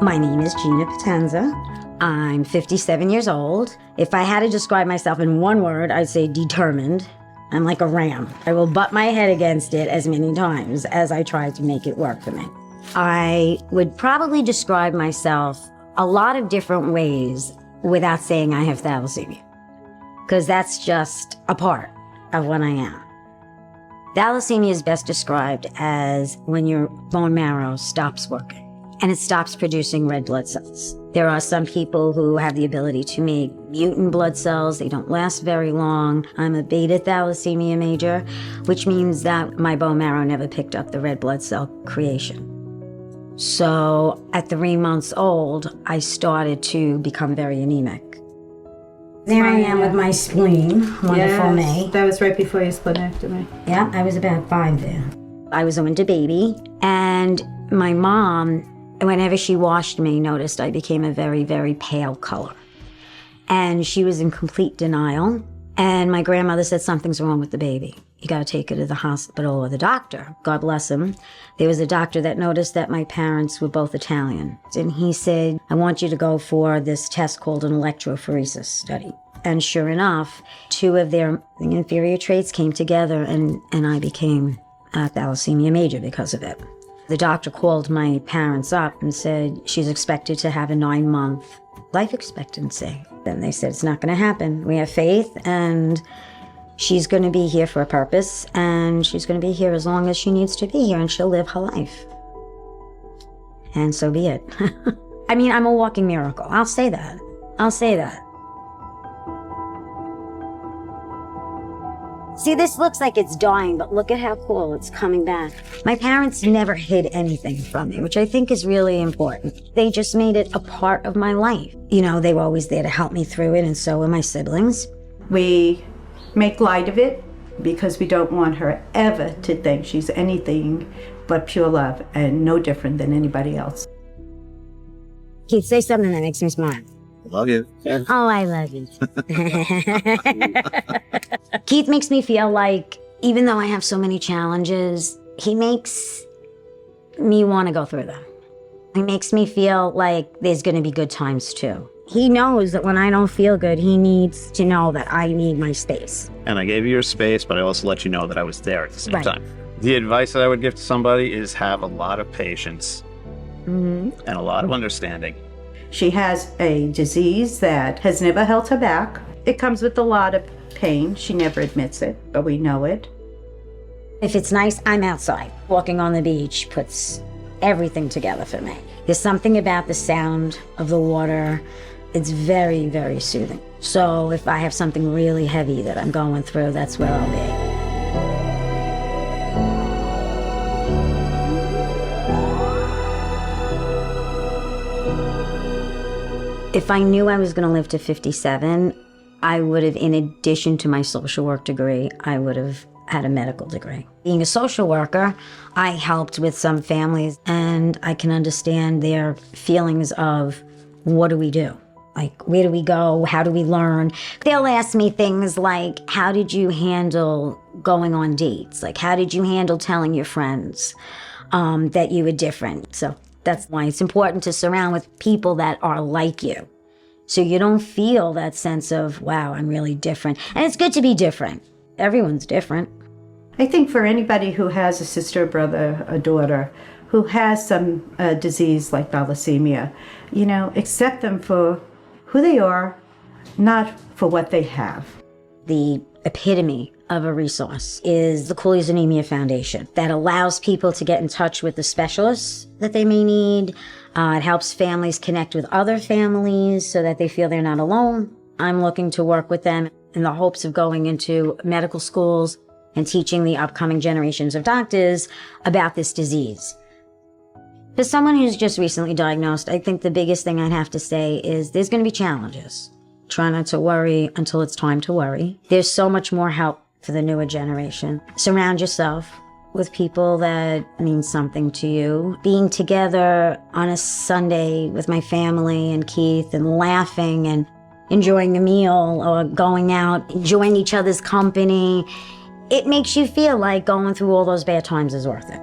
My name is Gina Potenza. I'm 57 years old. If I had to describe myself in one word, I'd say determined. I'm like a ram. I will butt my head against it as many times as I try to make it work for me. I would probably describe myself a lot of different ways without saying I have thalassemia, because that's just a part of what I am. Thalassemia is best described as when your bone marrow stops working and it stops producing red blood cells. There are some people who have the ability to make mutant blood cells. They don't last very long. I'm a beta thalassemia major, which means that my bone marrow never picked up the red blood cell creation. So at 3 months old, I started to become very anemic. There I am with my spleen, wonderful me. That was right before your splenectomy. Yeah, I was about 5 there. I was a winter baby, and my mom, whenever she washed me, noticed I became a very, very pale color. And she was in complete denial. And my grandmother said, something's wrong with the baby. You gotta take her to the hospital or the doctor. God bless him. There was a doctor that noticed that my parents were both Italian. And he said, I want you to go for this test called an electrophoresis study. And sure enough, 2 of their inferior traits came together, and I became a thalassemia major because of it. The doctor called my parents up and said, she's expected to have a 9-month life expectancy. Then they said, it's not going to happen. We have faith, and she's going to be here for a purpose, and she's going to be here as long as she needs to be here, and she'll live her life. And so be it. I mean, I'm a walking miracle. I'll say that. I'll say that. See, this looks like it's dying, but look at how cool it's coming back. My parents never hid anything from me, which I think is really important. They just made it a part of my life. You know, they were always there to help me through it, and so were my siblings. We make light of it because we don't want her ever to think she's anything but pure love and no different than anybody else. Keith, say something that makes me smile. Love you. Oh, I love you. Keith makes me feel like, even though I have so many challenges, he makes me want to go through them. He makes me feel like there's going to be good times too. He knows that when I don't feel good, he needs to know that I need my space. And I gave you your space, but I also let you know that I was there at the same time. The advice that I would give to somebody is have a lot of patience and a lot of understanding. She has a disease that has never held her back. It comes with a lot of pain. She never admits it, but we know it. If it's nice, I'm outside. Walking on the beach puts everything together for me. There's something about the sound of the water. It's very, very soothing. So if I have something really heavy that I'm going through, that's where I'll be. If I knew I was going to live to 57, I would have, in addition to my social work degree, I would have had a medical degree. Being a social worker, I helped with some families, and I can understand their feelings of, what do we do? Like, where do we go? How do we learn? They'll ask me things like, how did you handle going on dates? Like, how did you handle telling your friends that you were different? So that's why it's important to surround with people that are like you. So you don't feel that sense of, wow, I'm really different. And it's good to be different. Everyone's different. I think for anybody who has a sister, a brother, a daughter, who has some disease like thalassemia, you know, accept them for who they are, not for what they have. The epitome of a resource is the Cooley's Anemia Foundation that allows people to get in touch with the specialists that they may need. It helps families connect with other families so that they feel they're not alone. I'm looking to work with them in the hopes of going into medical schools and teaching the upcoming generations of doctors about this disease. For someone who's just recently diagnosed, I think the biggest thing I'd have to say is there's going to be challenges. Try not to worry until it's time to worry. There's so much more help for the newer generation. Surround yourself with people that mean something to you. Being together on a Sunday with my family and Keith and laughing and enjoying a meal or going out, enjoying each other's company, it makes you feel like going through all those bad times is worth it.